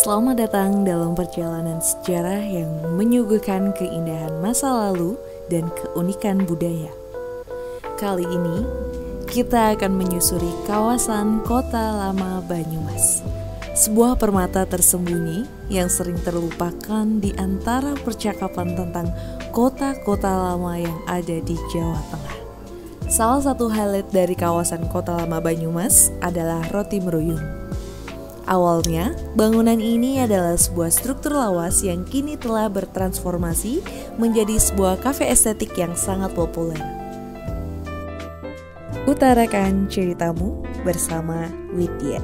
Selamat datang dalam perjalanan sejarah yang menyuguhkan keindahan masa lalu dan keunikan budaya. Kali ini, kita akan menyusuri kawasan Kota Lama Banyumas. Sebuah permata tersembunyi yang sering terlupakan di antara percakapan tentang kota-kota lama yang ada di Jawa Tengah. Salah satu highlight dari kawasan Kota Lama Banyumas adalah Roti Mruyung. Awalnya, bangunan ini adalah sebuah struktur lawas yang kini telah bertransformasi menjadi sebuah kafe estetik yang sangat populer. Utarakan ceritamu bersama Widya.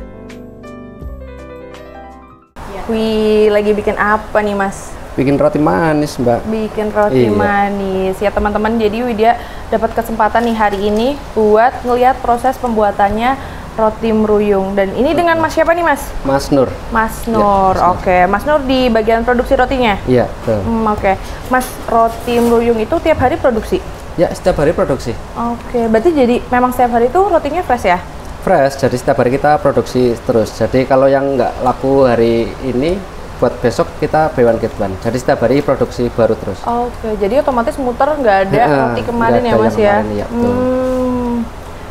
Wih, lagi bikin apa nih, Mas? Bikin roti manis, Mbak. Bikin roti manis. Ya, teman-teman, jadi Widya dapat kesempatan nih hari ini buat ngelihat proses pembuatannya Roti Mruyung. Dan ini dengan Mas siapa nih, Mas? Mas Nur. Mas Nur. Ya, Oke. Mas Nur di bagian produksi rotinya? Iya, betul. Oke. Mas, Roti Mruyung itu tiap hari produksi? Ya, setiap hari produksi. Oke. Berarti jadi memang setiap hari itu rotinya fresh ya? Fresh, jadi setiap hari kita produksi terus. Jadi kalau yang nggak laku hari ini, buat besok kita buy one get one. Jadi setiap hari produksi baru terus. Oke, jadi otomatis muter nggak ada roti kemarin ya, Mas ya? Kemarin, ya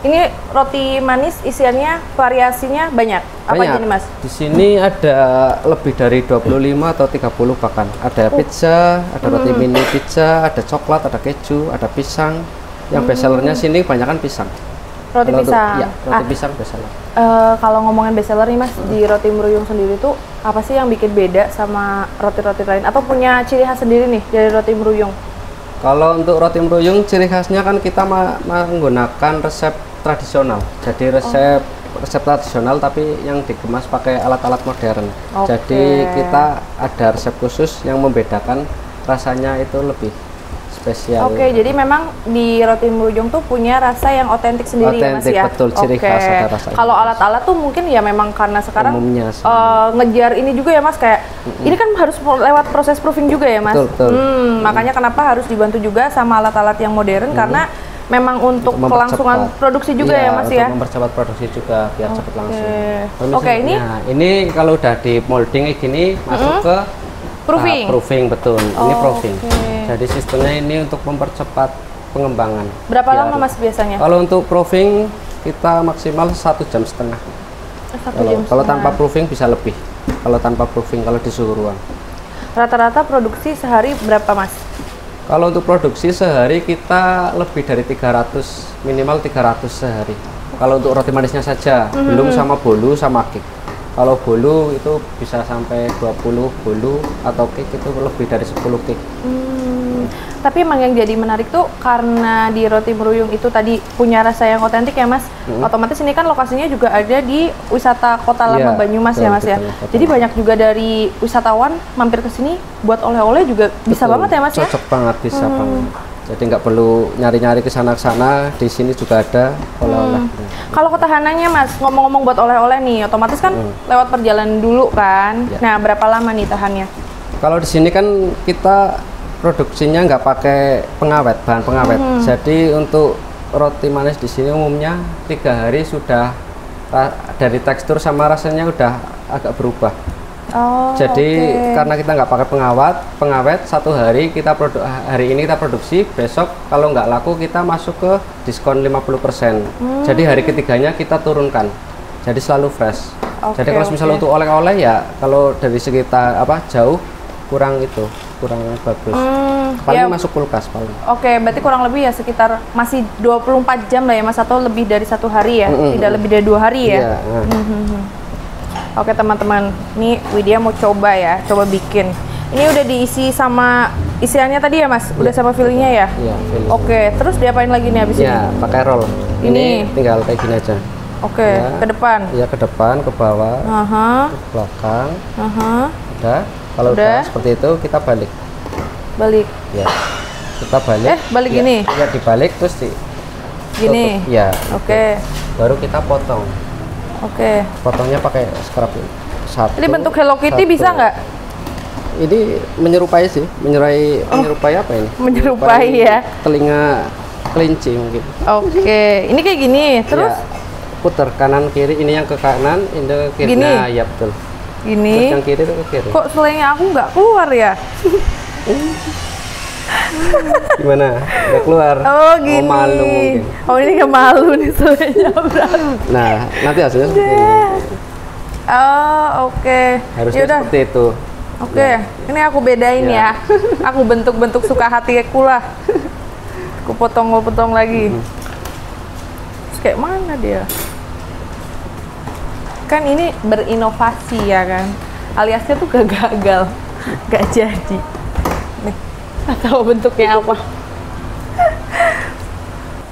Ini roti manis isiannya variasinya banyak. Apa aja nih, Mas? Di sini ada lebih dari 25 atau 30 bahkan. Ada pizza, ada roti mini pizza, ada coklat, ada keju, ada pisang. Yang best sellernya sini kebanyakan pisang. Roti pisang. Iya, roti pisang best seller. Kalau ngomongin best seller nih, Mas, di Roti Mruyung sendiri tuh apa sih yang bikin beda sama roti-roti lain? Atau punya ciri khas sendiri nih dari Roti Mruyung? Kalau untuk Roti Mruyung, ciri khasnya kan kita menggunakan resep tradisional. Jadi resep tradisional tapi yang dikemas pakai alat-alat modern. Jadi kita ada resep khusus yang membedakan rasanya itu lebih spesial. Jadi memang di Roti Mruyung tuh punya rasa yang otentik sendiri ya, Mas ya? Betul, ciri khas ada rasanya. Kalau alat-alat tuh mungkin ya memang karena sekarang ngejar ini juga ya, Mas, kayak ini kan harus lewat proses proofing juga ya, Mas? Betul. Makanya kenapa harus dibantu juga sama alat-alat yang modern karena memang untuk kelangsungan produksi juga ya, Mas ya? Untuk mempercepat produksi juga biar cepat langsung. Ini kalau udah di molding kayak gini masuk ke proofing. Proofing, betul. Ini proofing. Jadi sistemnya ini untuk mempercepat pengembangan. Berapa lama, Mas, biasanya? Kalau untuk proofing kita maksimal 1,5 jam. Kalau tanpa proofing bisa lebih. Kalau tanpa proofing, kalau di suhu ruang. Rata-rata produksi sehari berapa, Mas? Kalau untuk produksi sehari kita lebih dari 300, minimal 300 sehari. Kalau untuk roti manisnya saja, belum sama bolu sama cake. Kalau bolu itu bisa sampai 20 bolu, atau cake itu lebih dari 10 cake. Tapi emang yang jadi menarik tuh karena di Roti Mruyung itu tadi punya rasa yang otentik ya, Mas. Otomatis ini kan lokasinya juga ada di wisata Kota Lama Banyumas ya, Mas ya. Jadi banyak juga dari wisatawan mampir ke sini buat oleh-oleh juga bisa banget ya, Mas ya. Cocok banget, bisa banget. Jadi nggak perlu nyari-nyari ke sana-sana, di sini juga ada oleh-oleh. Kalau ketahanannya, Mas, ngomong-ngomong buat oleh-oleh nih, otomatis kan lewat perjalanan dulu kan. Nah, berapa lama nih tahannya? Kalau di sini kan kita produksinya nggak pakai pengawet, bahan pengawet. Jadi untuk roti manis di sini umumnya 3 hari sudah dari tekstur sama rasanya udah agak berubah. Jadi karena kita nggak pakai pengawet 1 hari hari ini kita produksi, besok kalau nggak laku kita masuk ke diskon 50%. Jadi hari ketiganya kita turunkan. Jadi selalu fresh. Jadi kalau misalnya untuk oleh-oleh ya kalau dari sekitar jauh kurang bagus. Paling masuk kulkas paling. Berarti kurang lebih ya sekitar masih 24 jam lah ya, Mas, atau lebih dari 1 hari ya? Tidak lebih dari 2 hari ya? Oke, teman-teman, nih Widya mau coba bikin. Ini udah diisi sama isiannya tadi ya, Mas? Udah sama fillingnya ya? Iya, filling. Terus diapain lagi nih habis ini? Pakai roll. Ini tinggal kayak gini aja. Ke depan? Iya, ke depan, ke bawah, ke belakang. Udah. Kalau udah seperti itu kita balik. Ya, kita balik. Balik gini? Ya, dibalik terus gini? Ya. Baru kita potong. Potongnya pakai scrap satu. Ini bentuk Hello Kitty bisa nggak? Ini menyerupai sih, menyerupai apa ini? Menyerupai ya. Telinga kelinci mungkin. Ini kayak gini, terus? Ya, putar kanan kiri, ini yang ke kanan, ini ke kiri. Gini? Nah, ya betul. Gini. Yang kiri itu ke kiri. Kok selainya aku nggak keluar ya? Gimana? Nggak keluar? Oh gini. Oh, malu mungkin. Oh ini nggak malu nih selainya berat. Nah, nanti hasilnya seperti ini. Oh oke. Harusnya Yaudah. seperti itu. Oke, ini aku bedain ya. Aku bentuk-bentuk suka hati aku lah. Aku potong-potong lagi. Terus kayak mana dia? Kan ini berinovasi ya kan. Aliasnya tuh gak gagal, gak jadi. Nih, atau bentuknya apa?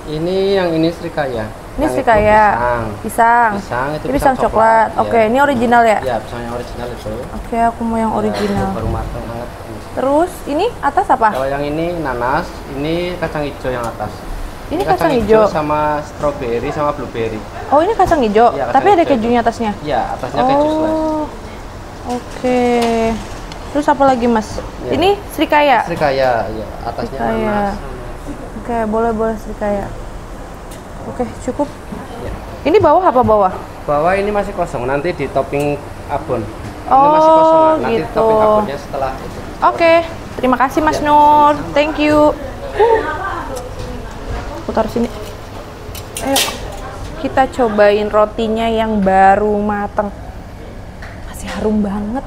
Ini yang ini srikaya. Ini Yang srikaya. itu Pisang. Pisang itu Ini pisang coklat. Oke, ini original ya? Iya, pisang yang original itu. Oke, aku mau yang original. Baru matang banget. Terus ini atas apa? Kalau yang ini nanas, ini kacang hijau yang atas. Ini kacang hijau sama strawberry sama blueberry. Oh, ini kacang hijau. Iya, kacang Tapi ada hijau kejunya atasnya. Iya, atasnya keju slice. Oh. Oke. Terus apa lagi, Mas? Ya. Ini srikaya. Srikaya, ya, atasnya Srikaya. nanas. Oke, boleh srikaya. Oke, cukup. Ya. Ini bawah apa bawah? Bawah ini masih kosong, nanti di topping abon. Ini Oh, masih kosong, nanti gitu. topping abonnya setelah itu. Oke, terima kasih Mas Ya, Nur. Thank you. Aku taruh sini. Ayo, kita cobain rotinya yang baru mateng. Masih harum banget.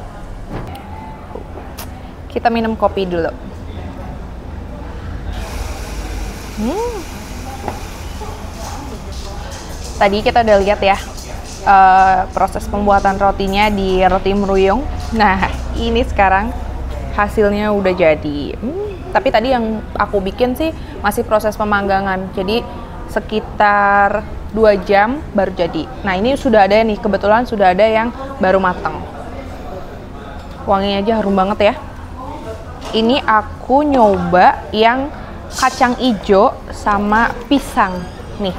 Kita minum kopi dulu. Tadi kita udah lihat ya proses pembuatan rotinya di roti meruyung. Nah, ini sekarang hasilnya udah jadi. Tapi tadi yang aku bikin sih masih proses pemanggangan. Jadi sekitar 2 jam baru jadi. Nah, ini sudah ada nih, kebetulan sudah ada yang baru matang. Wanginya aja harum banget ya. Ini aku nyoba yang kacang ijo sama pisang nih.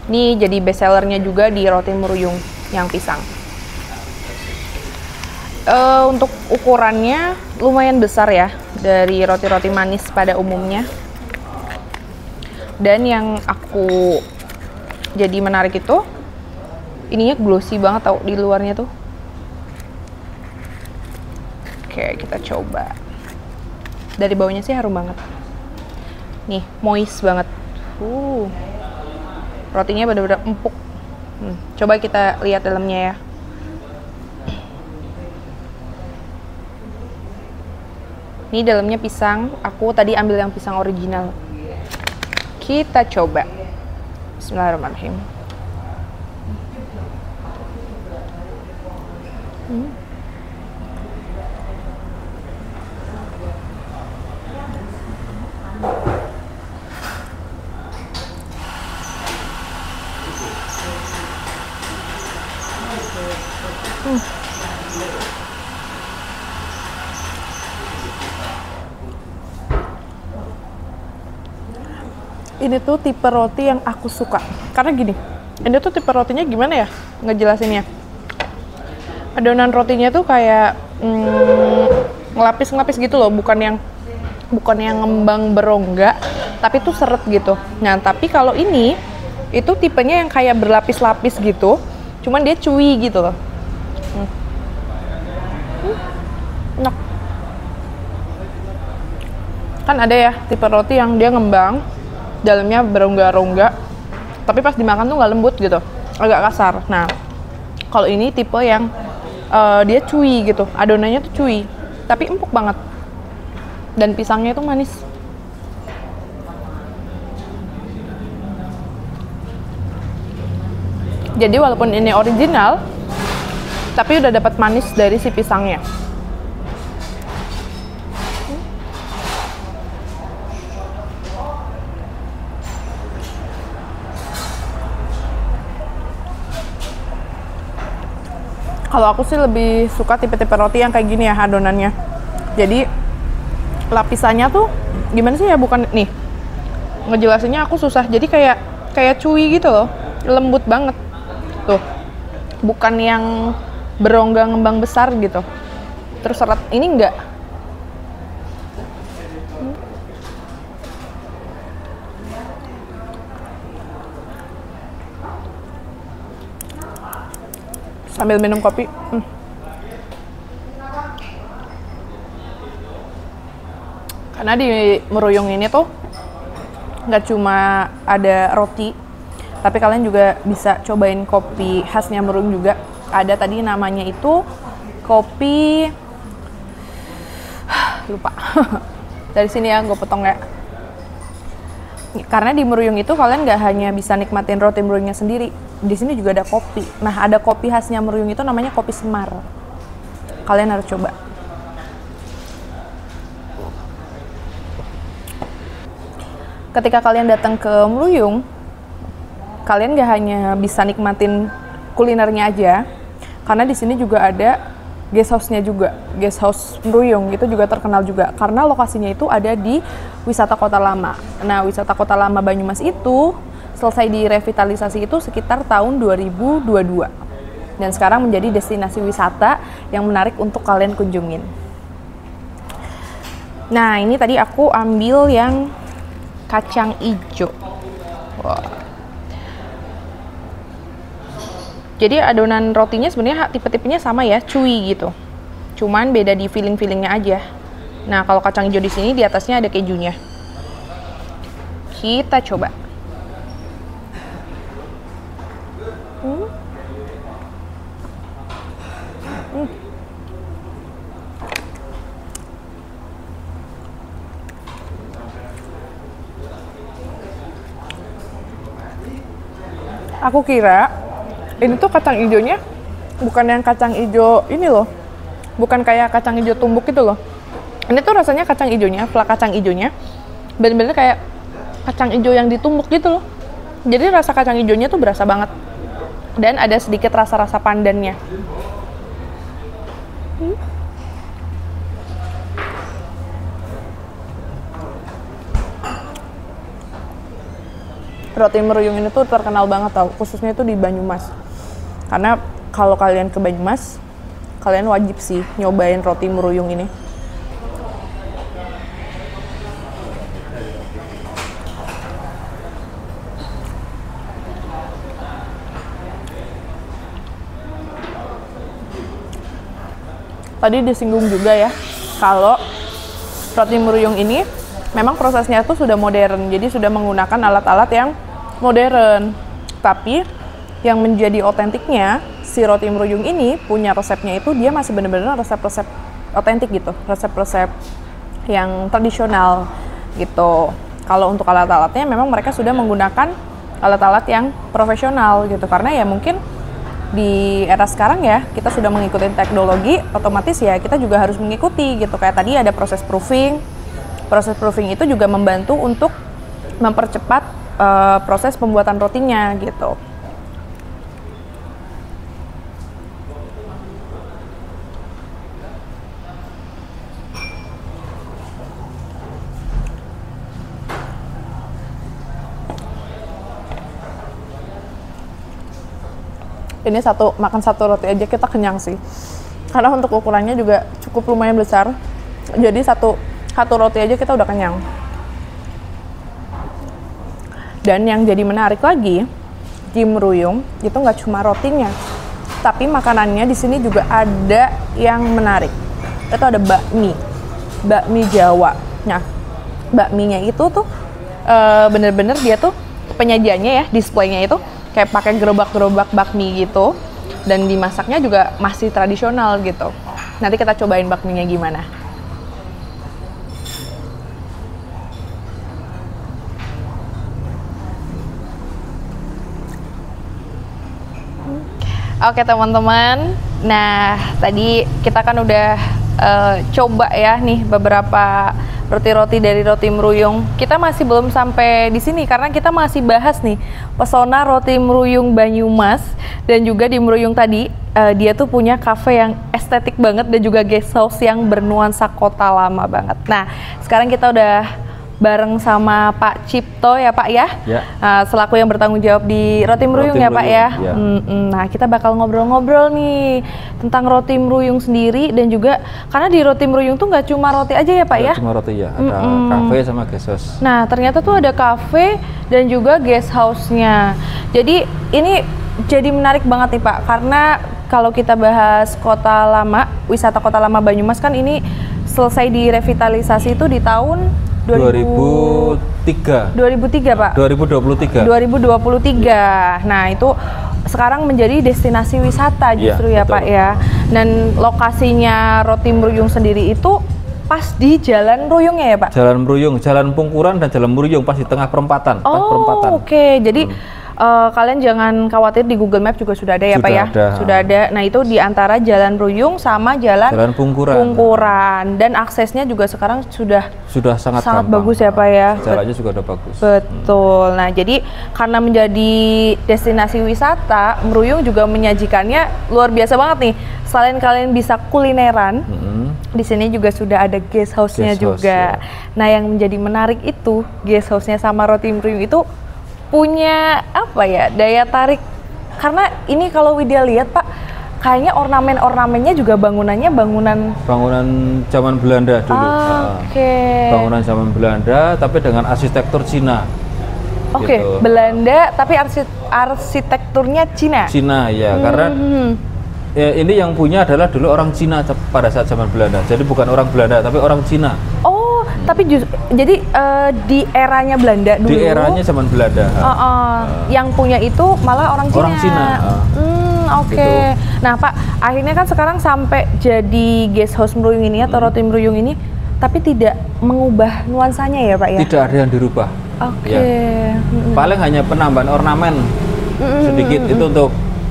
Ini jadi best sellernya juga di roti meruyung yang pisang. Untuk ukurannya lumayan besar ya dari roti-roti manis pada umumnya. Dan yang aku jadi menarik itu ininya glossy banget tau di luarnya tuh. Oke, kita coba. Dari bawahnya sih harum banget. Nih, moist banget. Rotinya benar-benar empuk. Coba kita lihat dalamnya ya. Ini dalamnya pisang. Aku tadi ambil yang pisang original. Kita coba. Bismillahirrahmanirrahim. Ini tuh tipe roti yang aku suka. Karena gini, ini tuh tipe rotinya gimana ya ngejelasinnya? Adonan rotinya tuh kayak ngelapis-ngelapis gitu loh, bukan yang ngembang berongga, tapi tuh seret gitu. Nah, tapi kalau ini itu tipenya yang kayak berlapis-lapis gitu, cuman dia chewy gitu loh. Enak. Kan ada ya tipe roti yang dia ngembang, dalamnya berongga-rongga, tapi pas dimakan tuh nggak lembut gitu, agak kasar. Nah, kalau ini tipe yang dia chewy gitu, adonannya tuh chewy, tapi empuk banget. Dan pisangnya itu manis. Jadi walaupun ini original, tapi udah dapat manis dari si pisangnya. Kalau aku sih lebih suka tipe-tipe roti yang kayak gini ya adonannya. Jadi lapisannya tuh gimana sih ya, bukan nih ngejelasinnya aku susah. Jadi kayak chewy gitu loh, lembut banget tuh, bukan yang berongga ngembang besar gitu. Terus seret ini enggak. Sambil minum kopi, Karena di Meruyung ini tuh nggak cuma ada roti, tapi kalian juga bisa cobain kopi khasnya Meruyung juga. Ada tadi namanya itu kopi lupa. Dari sini ya, gue potong ya. Karena di Meruyung itu kalian nggak hanya bisa nikmatin roti Meruyungnya sendiri, di sini juga ada kopi. Nah, ada kopi khasnya Meruyung itu namanya kopi Semar. Kalian harus coba. Ketika kalian datang ke Meruyung, kalian gak hanya bisa nikmatin kulinernya aja, karena di sini juga ada guest house-nya juga. Guest house Meruyung itu juga terkenal juga, karena lokasinya itu ada di wisata Kota Lama. Nah, wisata Kota Lama Banyumas itu selesai direvitalisasi itu sekitar tahun 2022. Dan sekarang menjadi destinasi wisata yang menarik untuk kalian kunjungin. Nah, ini tadi aku ambil yang kacang ijo. Wow. Jadi adonan rotinya sebenarnya tipe-tipenya sama ya, chewy gitu. Cuman beda di filling-fillingnya aja. Nah, kalau kacang ijo di sini di atasnya ada kejunya. Kita coba. Aku kira ini tuh kacang ijonya bukan yang kacang ijo ini loh, bukan kayak kacang ijo tumbuk gitu loh. Ini tuh rasanya kacang ijonya, flak kacang ijonya bener-bener kayak kacang ijo yang ditumbuk gitu loh. Jadi rasa kacang ijonya tuh berasa banget, dan ada sedikit rasa-rasa pandannya. Roti Meruyung ini tuh terkenal banget tau, khususnya itu di Banyumas. Karena kalau kalian ke Banyumas, kalian wajib sih nyobain roti Meruyung ini. Tadi disinggung juga ya, kalau roti Meruyung ini memang prosesnya tuh sudah modern, jadi sudah menggunakan alat-alat yang modern. Tapi yang menjadi otentiknya, si roti Meruyung ini punya resepnya itu dia masih bener-bener resep-resep otentik gitu, resep-resep yang tradisional gitu. Kalau untuk alat-alatnya memang mereka sudah menggunakan alat-alat yang profesional gitu, karena ya mungkin di era sekarang ya kita sudah mengikuti teknologi, otomatis ya kita juga harus mengikuti gitu. Kayak tadi ada proses proofing. Proses proofing itu juga membantu untuk mempercepat proses pembuatan rotinya gitu. Ini makan satu roti aja kita kenyang sih. Karena untuk ukurannya juga cukup lumayan besar. Jadi satu roti aja kita udah kenyang. Dan yang jadi menarik lagi di Meruyung itu nggak cuma rotinya, tapi makanannya di sini juga ada yang menarik. Itu ada bakmi Jawa. Nah, bakminya itu tuh bener-bener dia tuh penyajiannya ya, displaynya itu kayak pakai gerobak-gerobak bakmi gitu, dan dimasaknya juga masih tradisional gitu. Nanti kita cobain bakminya gimana. Oke teman-teman, nah tadi kita kan udah coba ya nih beberapa roti-roti dari roti Meruyung. Kita masih belum sampai di sini karena kita masih bahas nih pesona roti Meruyung Banyumas, dan juga di Meruyung tadi dia tuh punya cafe yang estetik banget dan juga guest house yang bernuansa kota lama banget. Nah sekarang kita udah bareng sama Pak Cipto ya Pak ya, selaku yang bertanggung jawab di Roti Meruyung ya Pak ya. Nah kita bakal ngobrol-ngobrol nih tentang Roti Meruyung sendiri, dan juga karena di Roti Meruyung tuh nggak cuma roti aja ya Pak ya? Cuma roti ya, ada cafe sama guest house. Nah ternyata tuh ada cafe dan juga guest house-nya. Jadi ini jadi menarik banget nih Pak, karena kalau kita bahas kota lama, wisata kota lama Banyumas kan ini selesai direvitalisasi itu di tahun 2003 Pak? 2023. Nah itu sekarang menjadi destinasi wisata justru ya betul. Pak ya. Dan lokasinya Roti Mruyung sendiri itu pas di Jalan Mruyungnya ya Pak? Jalan Mruyung, Jalan Pungkuran dan Jalan Mruyung pas di tengah perempatan. Oke. Jadi kalian jangan khawatir, di Google Map juga sudah ada ya Pak ya? Sudah ada. Nah itu di antara Jalan Mruyung sama Jalan Pungkuran. Dan aksesnya juga sekarang sudah sangat bagus ya Pak ya? Jalannya juga udah bagus. Betul. Nah jadi karena menjadi destinasi wisata, Mruyung juga menyajikannya luar biasa banget nih. Selain kalian bisa kulineran, di sini juga sudah ada guest house-nya juga. Nah yang menjadi menarik itu guest house-nya sama Roti Mruyung itu punya apa ya, daya tarik, karena ini kalau Widya lihat Pak, kayaknya ornamen-ornamennya juga bangunannya bangunan zaman Belanda dulu. Bangunan zaman Belanda tapi dengan arsitektur Cina. Gitu. Belanda tapi arsitekturnya Cina. Cina ya, karena ya, ini yang punya adalah dulu orang Cina pada saat zaman Belanda. Jadi bukan orang Belanda tapi orang Cina. Tapi jadi di eranya Belanda dulu. Di eranya zaman Belanda. Yang punya itu malah orang Cina. Orang Cina. Gitu. Nah Pak, akhirnya kan sekarang sampai jadi guest house Mruyung ini atau Roti Mruyung ini, tapi tidak mengubah nuansanya ya Pak ya? Tidak ada yang dirubah. Paling hanya penambahan ornamen sedikit itu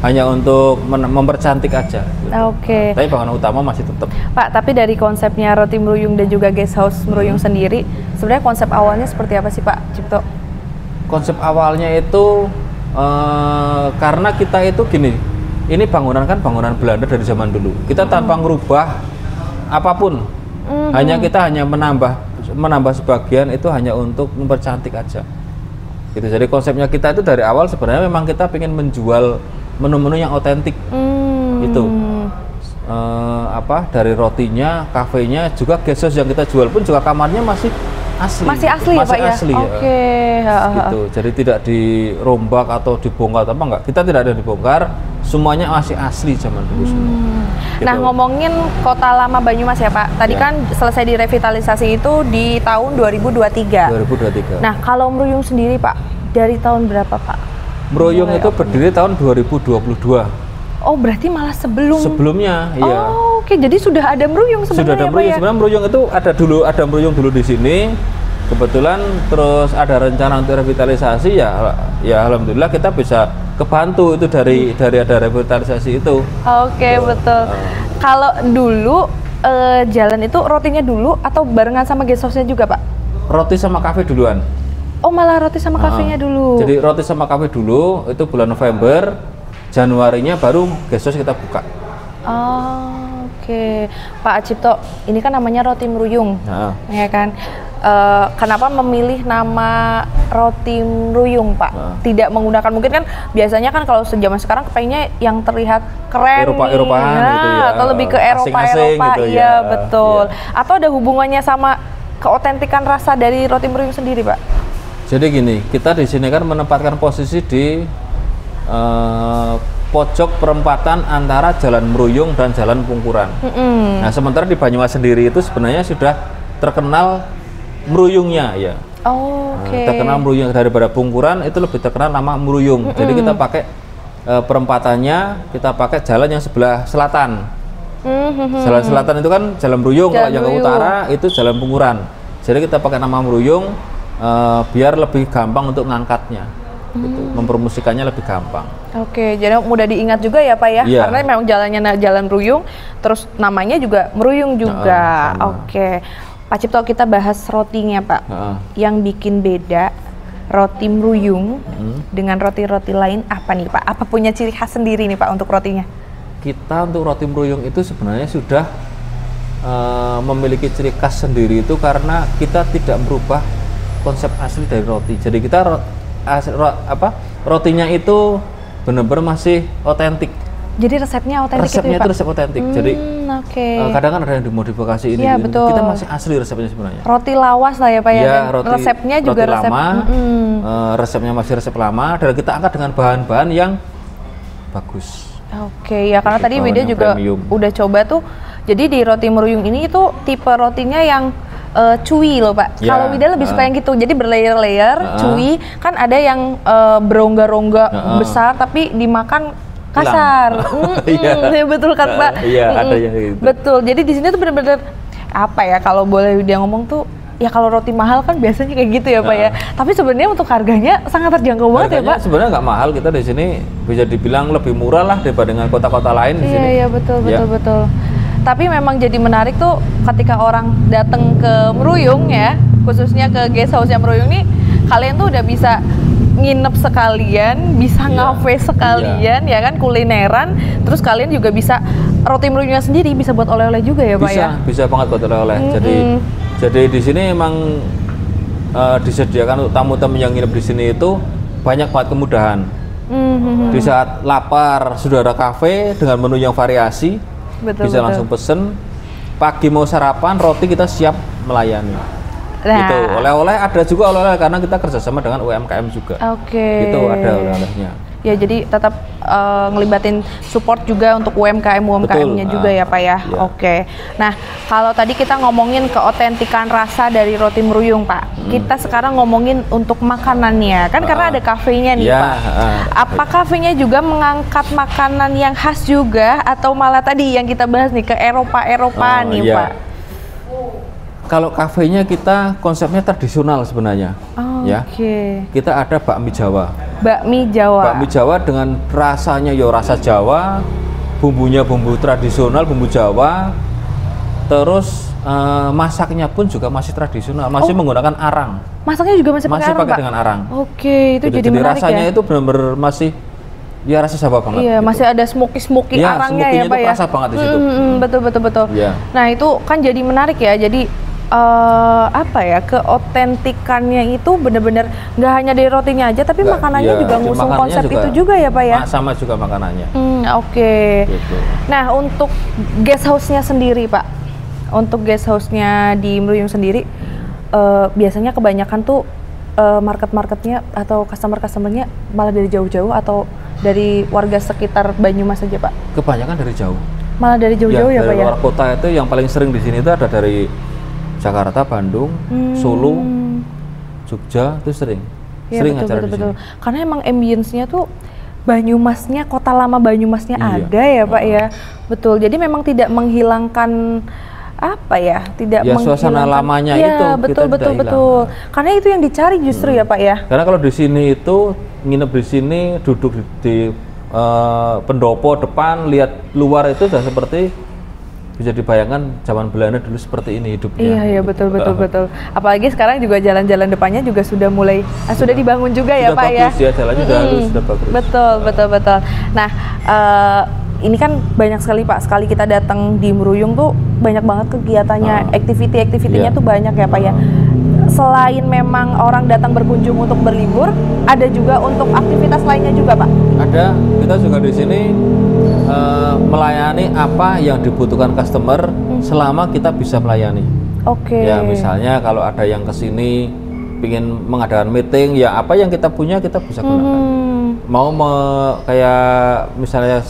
hanya untuk mempercantik aja. Tapi bangunan utama masih tetap. Pak, tapi dari konsepnya Roti Mruyung dan juga guest house Mruyung sendiri, sebenarnya konsep awalnya seperti apa sih Pak Cipto? Konsep awalnya itu karena kita itu gini, ini bangunan kan bangunan Belanda dari zaman dulu. Kita tanpa merubah apapun, kita hanya menambah sebagian itu hanya untuk mempercantik aja. Gitu. Jadi konsepnya kita itu dari awal sebenarnya memang kita ingin menjual menu-menu yang otentik. Itu dari rotinya, kafenya, juga guest house yang kita jual pun juga kamarnya masih asli ya Pak ya? Gitu. Jadi tidak dirombak atau dibongkar apa enggak, kita tidak ada dibongkar, semuanya masih asli zaman dulu semua. Gitu. Nah ngomongin Kota Lama Banyumas ya Pak, tadi kan selesai direvitalisasi itu di tahun 2023. Nah kalau Mruyung sendiri Pak, dari tahun berapa Pak? Mruyung itu berdiri tahun 2022. Berarti malah sebelumnya. Iya. Jadi sudah ada Mruyung sebenarnya. Sudah ada Mruyung. Sebenarnya Mruyung itu ada Mruyung dulu di sini. Kebetulan terus ada rencana untuk revitalisasi ya alhamdulillah kita bisa kebantu itu dari ada revitalisasi itu. Betul. Kalau dulu jalan itu rotinya dulu atau barengan sama guest house-nya juga Pak? Roti sama kafe duluan. Malah roti sama kafenya dulu. Jadi roti sama kafe dulu itu bulan November, Januarinya baru guest house kita buka. Pak Cipto, ini kan namanya Roti Mruyung, ya kan? Kenapa memilih nama Roti Mruyung Pak? Tidak menggunakan, mungkin kan biasanya kan kalau sejaman sekarang kepengennya yang terlihat keren, Eropa-Eropahan gitu ya, atau lebih ke Eropa-Eropa, gitu iya betul. Atau ada hubungannya sama keotentikan rasa dari Roti Mruyung sendiri Pak? Jadi gini, kita di sini kan menempatkan posisi di pojok perempatan antara Jalan Mruyung dan Jalan Pungkuran. Nah, sementara di Banyumas sendiri itu sebenarnya sudah terkenal Mruyungnya ya. Terkenal Mruyung, daripada Pungkuran itu lebih terkenal nama Mruyung. Jadi kita pakai perempatannya, kita pakai jalan yang sebelah selatan. Jalan selatan itu kan Jalan Mruyung, kalau yang ke utara itu Jalan Pungkuran. Jadi kita pakai nama Mruyung biar lebih gampang untuk ngangkatnya. Gitu. Mempromosikannya lebih gampang. Jadi mudah diingat juga ya Pak ya, karena memang jalannya Jalan Mruyung, terus namanya juga Mruyung juga. Pak Cipto, kita bahas rotinya Pak. Yang bikin beda roti Mruyung dengan roti-roti lain apa nih Pak? Apa punya ciri khas sendiri nih Pak untuk rotinya? Kita untuk roti Mruyung itu sebenarnya sudah memiliki ciri khas sendiri itu karena kita tidak merubah konsep asli dari roti. Jadi kita rotinya itu benar-benar masih otentik. Jadi resepnya otentik itu ya Pak? Resep otentik. Jadi kadang kan ada yang dimodifikasi ini. Betul. Kita masih asli resepnya sebenarnya. Roti lawas lah ya Pak ya. Resepnya juga roti resep lama. Resepnya masih resep lama dan kita angkat dengan bahan-bahan yang bagus. Karena tadi Widya juga udah coba tuh Jadi di roti meruyung ini itu tipe rotinya yang chewy loh Pak. Ya, Kalau Wida lebih suka yang gitu, jadi berlayer-layer, chewy. Kan ada yang berongga-rongga besar tapi dimakan kasar. Ya betul kan Pak. Iya, ada yang gitu. Betul. Jadi di sini tuh bener-bener apa ya, kalau boleh dia ngomong tuh, ya kalau roti mahal kan biasanya kayak gitu ya Pak ya. Tapi sebenarnya untuk harganya sangat terjangkau banget ya Pak. Sebenarnya nggak mahal, kita di sini bisa dibilang lebih murah lah daripada dengan kota-kota lain di sini. Iya betul. Tapi memang jadi menarik tuh ketika orang datang ke Meruyung ya, khususnya ke guest house-nya Meruyung nih, kalian tuh udah bisa nginep sekalian, bisa ngafe sekalian, ya kan, kulineran, terus kalian juga bisa roti meruyungnya sendiri bisa buat oleh-oleh juga ya Pak ya? Bisa banget buat oleh-oleh. Jadi di sini emang disediakan untuk tamu-tamu yang nginep di sini itu banyak banget kemudahan. Di saat lapar sudah ada kafe dengan menu yang variasi. Bisa langsung pesen. Pagi mau sarapan, roti kita siap melayani. Gitu. Oleh-oleh ada juga oleh-oleh karena kita kerjasama dengan UMKM juga. Itu ada oleh-olehnya. Ya jadi tetap ngelibatin support juga untuk UMKM-nya juga ya Pak ya. Oke. Nah kalau tadi kita ngomongin keotentikan rasa dari roti meruyung Pak, kita sekarang ngomongin untuk makanannya kan, karena ada kafenya nih Pak. Apa kafenya juga mengangkat makanan yang khas juga atau malah tadi yang kita bahas nih ke Eropa nih Pak? Kalau kafenya kita konsepnya tradisional sebenarnya. Kita ada bakmi Jawa. Bakmi Jawa dengan rasanya rasa Jawa, bumbunya bumbu tradisional, bumbu Jawa. Terus masaknya pun juga masih tradisional, masih menggunakan arang. Masaknya juga masih pakai arang, Pak? Dengan arang. Itu jadi menarik rasanya ya. Itu benar-benar masih rasa Jawa banget. Iya, gitu. Masih ada smoky arangnya ya Pak ya. Rasa banget di situ. Betul. Nah itu kan jadi menarik ya. Jadi keotentikannya itu benar-benar nggak hanya dari rotinya aja, tapi makanannya juga ngusung konsep itu juga ya Pak ya? Sama juga makanannya. Gitu. Nah untuk guest house-nya sendiri Pak, untuk guest house-nya di Meruyung sendiri, biasanya kebanyakan tuh market-marketnya atau customer-customernya malah dari jauh-jauh atau dari warga sekitar Banyumas saja Pak? Kebanyakan dari jauh. Malah dari jauh-jauh ya Pak ya? Dari luar kota itu yang paling sering di sini itu ada dari Jakarta, Bandung, Solo, Jogja, itu sering acara di sini. Karena emang ambience-nya tuh Banyumasnya, kota lama Banyumasnya ada ya Pak ya. Betul. Jadi memang tidak menghilangkan suasana lamanya itu. Betul. Karena itu yang dicari justru ya Pak ya. Karena kalau di sini itu nginep di sini, duduk di pendopo depan, lihat luar itu sudah seperti bisa dibayangkan zaman Belanda dulu seperti ini hidupnya. Iya betul. Apalagi sekarang juga jalan-jalan depannya juga sudah mulai sudah dibangun juga ya Pak ya. Sudah bagus ya, jalannya sudah bagus. Betul. Nah ini kan banyak sekali Pak, sekali kita datang di Meruyung tuh banyak banget kegiatannya, aktivitinya tuh banyak ya Pak ya. Selain memang orang datang berkunjung untuk berlibur, ada juga untuk aktivitas lainnya juga Pak? Ada, kita juga di sini melayani apa yang dibutuhkan customer selama kita bisa melayani. Ya misalnya kalau ada yang kesini ingin mengadakan meeting, ya apa yang kita punya kita bisa gunakan. Mau kayak misalnya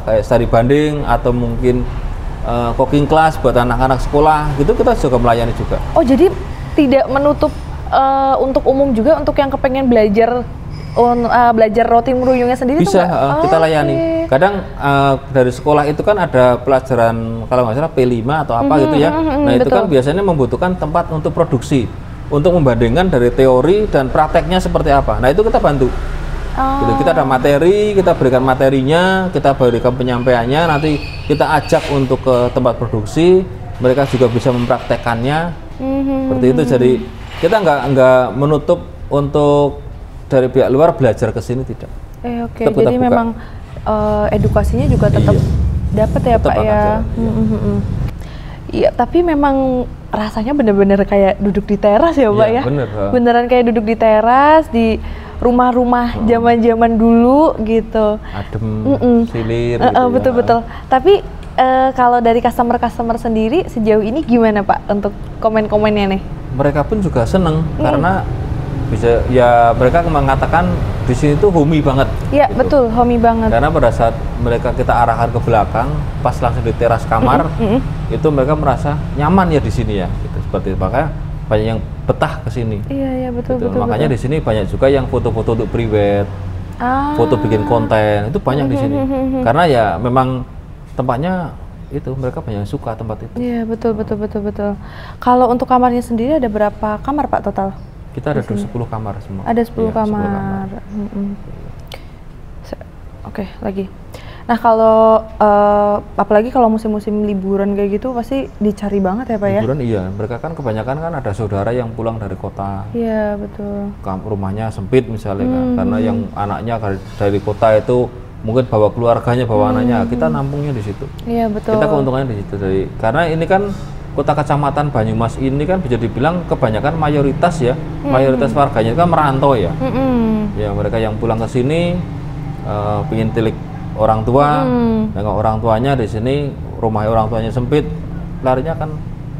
kayak study banding atau mungkin cooking class buat anak-anak sekolah gitu, kita juga melayani juga. Jadi tidak menutup untuk umum juga, untuk yang kepengen belajar roti meruyungnya sendiri bisa kita layani. Kadang dari sekolah itu kan ada pelajaran kalau nggak salah P5 atau apa gitu ya. Nah itu kan biasanya membutuhkan tempat untuk produksi, untuk membandingkan dari teori dan prakteknya seperti apa. Nah itu kita bantu. Gitu. Kita ada materi, kita berikan materinya, kita berikan penyampaiannya, nanti kita ajak untuk ke tempat produksi, mereka juga bisa mempraktekannya. Seperti itu. Jadi kita nggak menutup untuk dari pihak luar belajar ke sini, tidak. Jadi memang edukasinya juga tetap dapat ya Pak ya. Iya, tapi memang rasanya bener-bener kayak duduk di teras ya Pak ya. Beneran kayak duduk di teras di rumah-rumah zaman-zaman dulu gitu. Adem, silir. Betul. Tapi kalau dari customer sendiri sejauh ini gimana Pak untuk komen-komennya nih? Mereka pun juga seneng karena bisa ya mereka mengatakan di sini tuh homey banget. Iya, gitu. betul, homey banget. Karena pada saat mereka kita arahkan ke belakang, pas langsung di teras kamar, itu mereka merasa nyaman ya di sini ya. Gitu. Seperti itu. Makanya banyak yang betah ke sini. Iya, betul, gitu. betul. Makanya betul. di sini banyak juga yang foto-foto untuk private, foto bikin konten, itu banyak di sini. Karena ya memang tempatnya itu mereka banyak yang suka tempat itu. Iya, betul. Kalau untuk kamarnya sendiri ada berapa kamar Pak total? Kita ada 10 kamar semua. Ada 10 ya, kamar. Oke, lagi. Nah, kalau apalagi kalau musim-musim liburan kayak gitu pasti dicari banget ya Pak ya? Liburan iya, mereka kan kebanyakan kan ada saudara yang pulang dari kota. Iya, betul. Rumahnya sempit misalnya kan, karena yang anaknya dari kota itu mungkin bawa keluarganya, bawa anaknya, kita nampungnya di situ. Iya, betul. Kita keuntungannya di situ karena ini kan kota kecamatan Banyumas ini kan bisa dibilang kebanyakan mayoritas ya, mayoritas warganya kan merantau ya. Ya mereka yang pulang ke sini pengen tilik orang tua, nengok orang tuanya di sini, rumah orang tuanya sempit, larinya kan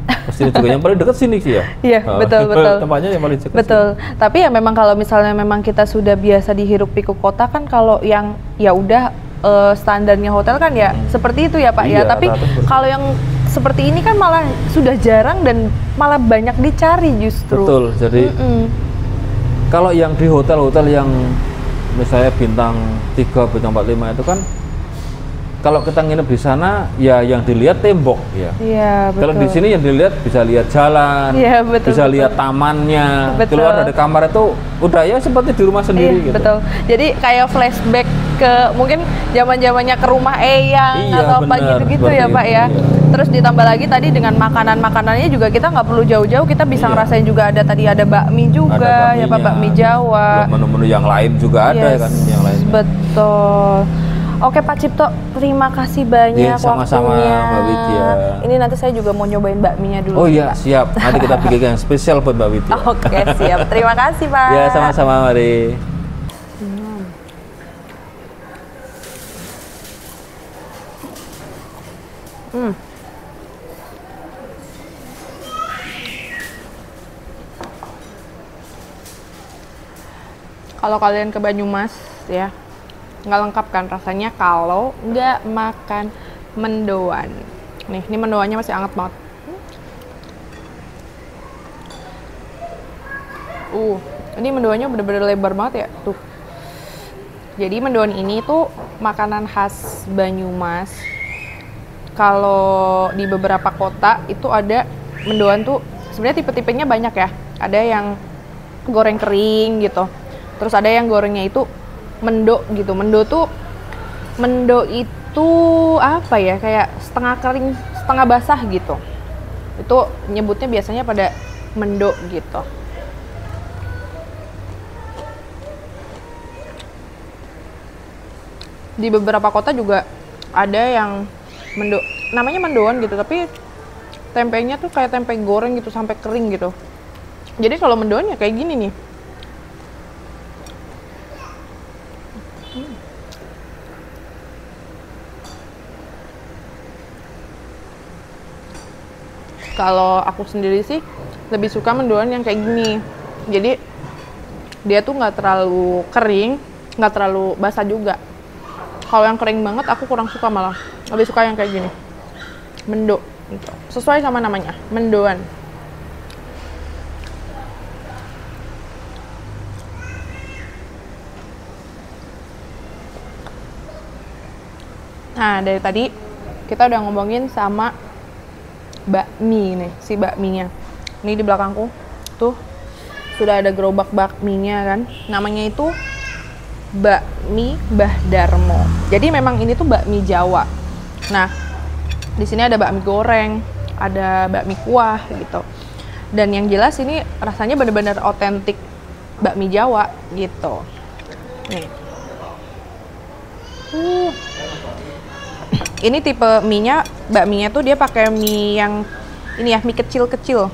ke sini juga. Yang paling dekat sini sih ya. Iya, betul. Tempatnya yang paling dekat. Betul. Sini. Tapi ya memang kalau misalnya memang kita sudah biasa dihirup pikuk kota kan, kalau yang ya udah standarnya hotel kan ya seperti itu ya Pak ya. Tapi kalau yang seperti ini kan malah sudah jarang dan malah banyak dicari justru. Betul. Jadi kalau yang di hotel-hotel yang misalnya bintang 3, bintang 4, 5 itu kan kalau kita nginep di sana ya yang dilihat tembok ya. Iya, betul. Kalau di sini yang dilihat bisa lihat jalan, bisa lihat tamannya. Keluar dari kamar itu udah ya seperti di rumah sendiri gitu. Betul. Jadi kayak flashback ke mungkin zaman-zamannya ke rumah Eyang atau apa gitu-gitu ya Pak ya. Terus ditambah lagi tadi dengan makanan-makanannya juga kita nggak perlu jauh-jauh, kita bisa ngerasain juga ada tadi ada bakmi juga ya Pak, bakmi Jawa. Menu-menu yang lain juga ada kan yang lain. Betul. Oke Pak Cipto, terima kasih banyak sama-sama Mbak Widya. Ini nanti saya juga mau nyobain bakminya dulu. Oh iya, siap. Nanti kita bikin yang spesial buat Mbak Widya. Oke, siap. Terima kasih Pak. Ya, sama-sama, mari. Kalau kalian ke Banyumas ya, nggak lengkap kan rasanya kalau nggak makan mendoan. Nih, ini mendoannya masih hangat banget. Ini mendoannya bener-bener lebar banget ya, tuh. Jadi mendoan ini tuh makanan khas Banyumas. Kalau di beberapa kota itu ada mendoan tuh sebenarnya tipe-tipenya banyak ya. Ada yang goreng kering gitu. Terus ada yang gorengnya itu mendo gitu. Mendo itu apa ya, kayak setengah kering setengah basah gitu. Itu nyebutnya biasanya pada mendo gitu. Di beberapa kota juga ada yang namanya mendoan gitu, tapi tempenya tuh kayak tempe goreng gitu sampai kering gitu. Jadi kalau mendoan ya kayak gini nih. Kalau aku sendiri sih lebih suka mendoan yang kayak gini. Jadi dia tuh nggak terlalu kering, nggak terlalu basah juga. Kalau yang kering banget aku kurang suka, malah lebih suka yang kayak gini, mendo gitu. Sesuai sama namanya, mendoan. Nah, dari tadi kita udah ngomongin sama bakmi nih, si bakminya. Ini di belakangku tuh sudah ada gerobak bakminya kan. Namanya itu bakmi Mbah Darmo. Jadi memang ini tuh bakmi Jawa. Nah, di sini ada bakmi goreng, ada bakmi kuah gitu. Dan yang jelas ini rasanya benar-benar otentik bakmi Jawa gitu. Nih. Ini tipe mie-nya, bakminya tuh dia pakai mie yang ini ya, mie kecil-kecil.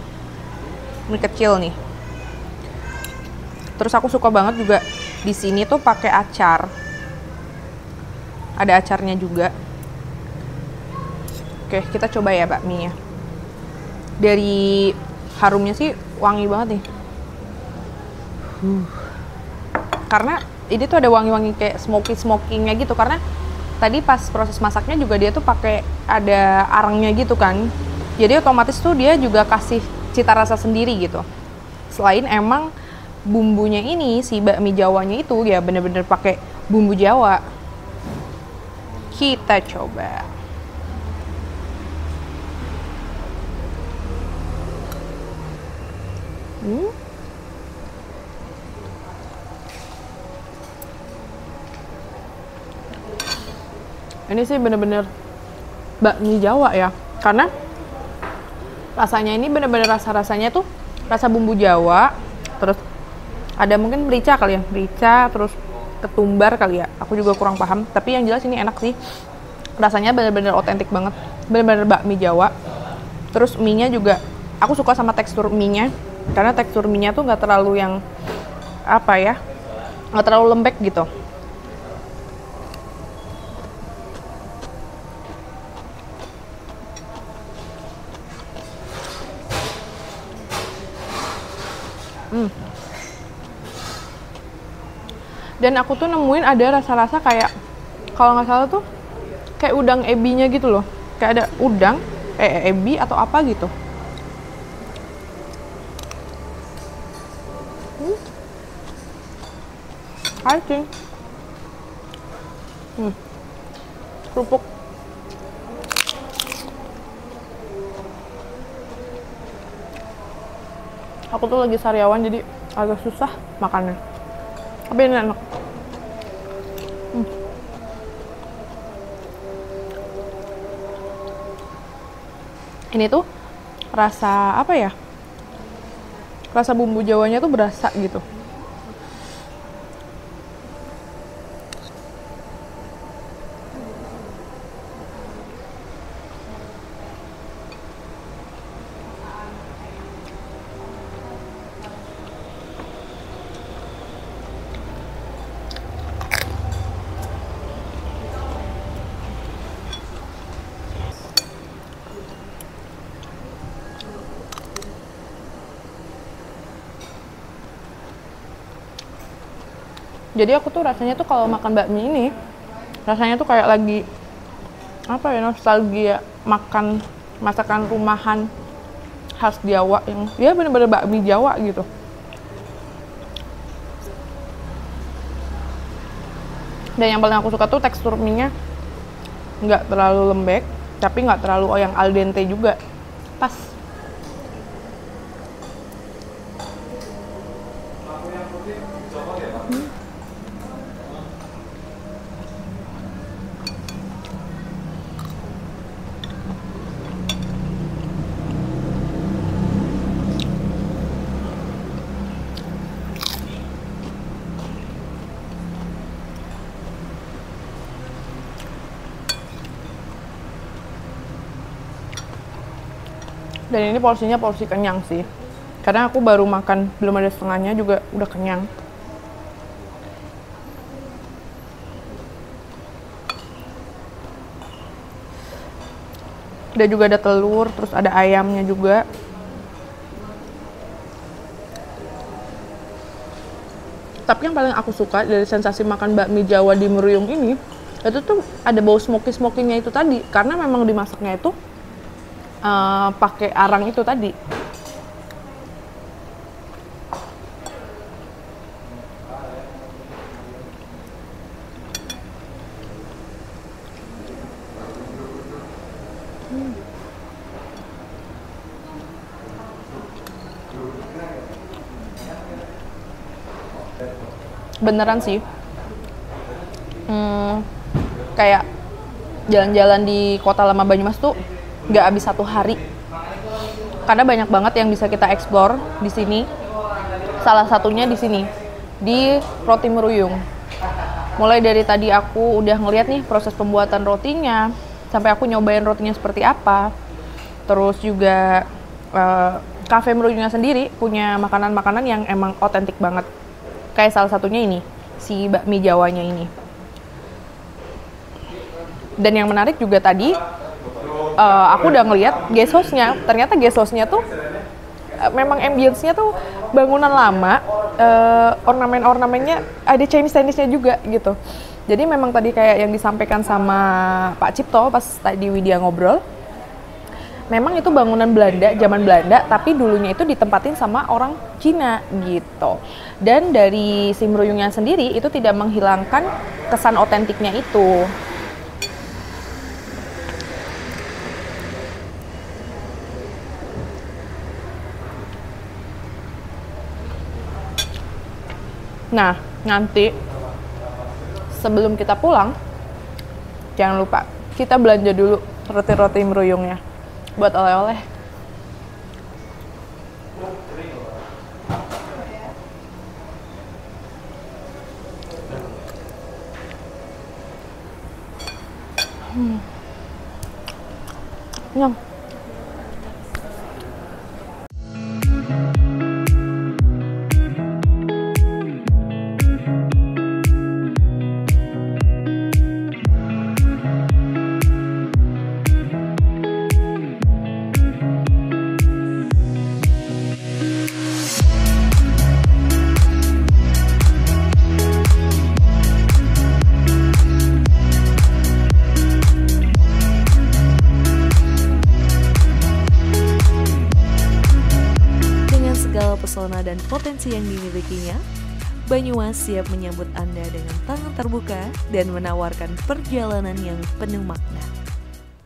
Mie kecil nih. Terus aku suka banget juga di sini tuh pakai acar. Ada acarnya juga. Oke, kita coba ya bakminya. Dari harumnya sih wangi banget nih. Karena ini tuh ada wangi-wangi kayak smokingnya gitu, karena tadi pas proses masaknya juga dia tuh pakai ada arangnya gitu kan. Jadi otomatis tuh dia juga kasih cita rasa sendiri gitu. Selain emang bumbunya ini, si bakmi Jawanya itu ya bener-bener pakai bumbu Jawa. Kita coba. Ini sih bener-bener bakmi Jawa ya, karena rasanya ini bener-bener rasa-rasanya tuh rasa bumbu Jawa, terus ada mungkin merica kali ya, merica, terus ketumbar kali ya, aku juga kurang paham, tapi yang jelas ini enak sih, rasanya bener-bener otentik banget, bener-bener bakmi Jawa. Terus mie-nya juga, aku suka sama tekstur mie-nya, karena tekstur mie-nya tuh nggak terlalu yang apa ya, nggak terlalu lembek gitu. Dan aku tuh nemuin ada rasa-rasa kayak, kalau nggak salah tuh kayak udang ebinya gitu loh, kayak ada udang ebi atau apa gitu. Asin. Kerupuk. Aku tuh lagi sariawan jadi agak susah makannya. Tapi ini enak. Ini tuh rasa apa ya? Rasa bumbu Jawanya tuh berasa gitu. Jadi aku tuh rasanya tuh kalau makan bakmi ini, rasanya tuh kayak lagi apa ya, nostalgia makan masakan rumahan khas Jawa yang dia bener-bener bakmi Jawa gitu. Dan yang paling aku suka tuh tekstur mie-nya nggak terlalu lembek, tapi nggak terlalu yang al dente juga, pas. Dan ini porsinya porsi kenyang sih, karena aku baru makan belum ada setengahnya juga udah kenyang. Dan juga ada telur, terus ada ayamnya juga. Tapi yang paling aku suka dari sensasi makan bakmi Jawa di Meruyung ini, itu tuh ada bau smoky-smokinya itu tadi, karena memang dimasaknya itu pakai arang itu tadi. Beneran sih, kayak jalan-jalan di Kota Lama Banyumas tuh nggak habis satu hari, karena banyak banget yang bisa kita explore di sini. Salah satunya di sini, di Roti Meruyung. Mulai dari tadi aku udah ngeliat nih proses pembuatan rotinya, sampai aku nyobain rotinya seperti apa. Terus juga Cafe Meruyungnya sendiri punya makanan-makanan yang emang otentik banget. Kayak salah satunya ini, si bakmi Jawanya ini. Dan yang menarik juga tadi, aku udah ngeliat guest host-nya, ternyata guest host-nya tuh memang ambience-nya tuh bangunan lama, ornamen-ornamennya ada Chinese-nya juga gitu. Jadi memang tadi kayak yang disampaikan sama Pak Cipto pas tadi Widya ngobrol, memang itu bangunan Belanda, zaman Belanda, tapi dulunya itu ditempatin sama orang Cina gitu. Dan dari si meruyungnya sendiri itu tidak menghilangkan kesan otentiknya itu. Nah, nanti sebelum kita pulang, jangan lupa kita belanja dulu roti-roti meruyungnya buat oleh-oleh. Nyam. Pesona dan potensi yang dimilikinya, Banyumas siap menyambut Anda dengan tangan terbuka dan menawarkan perjalanan yang penuh makna.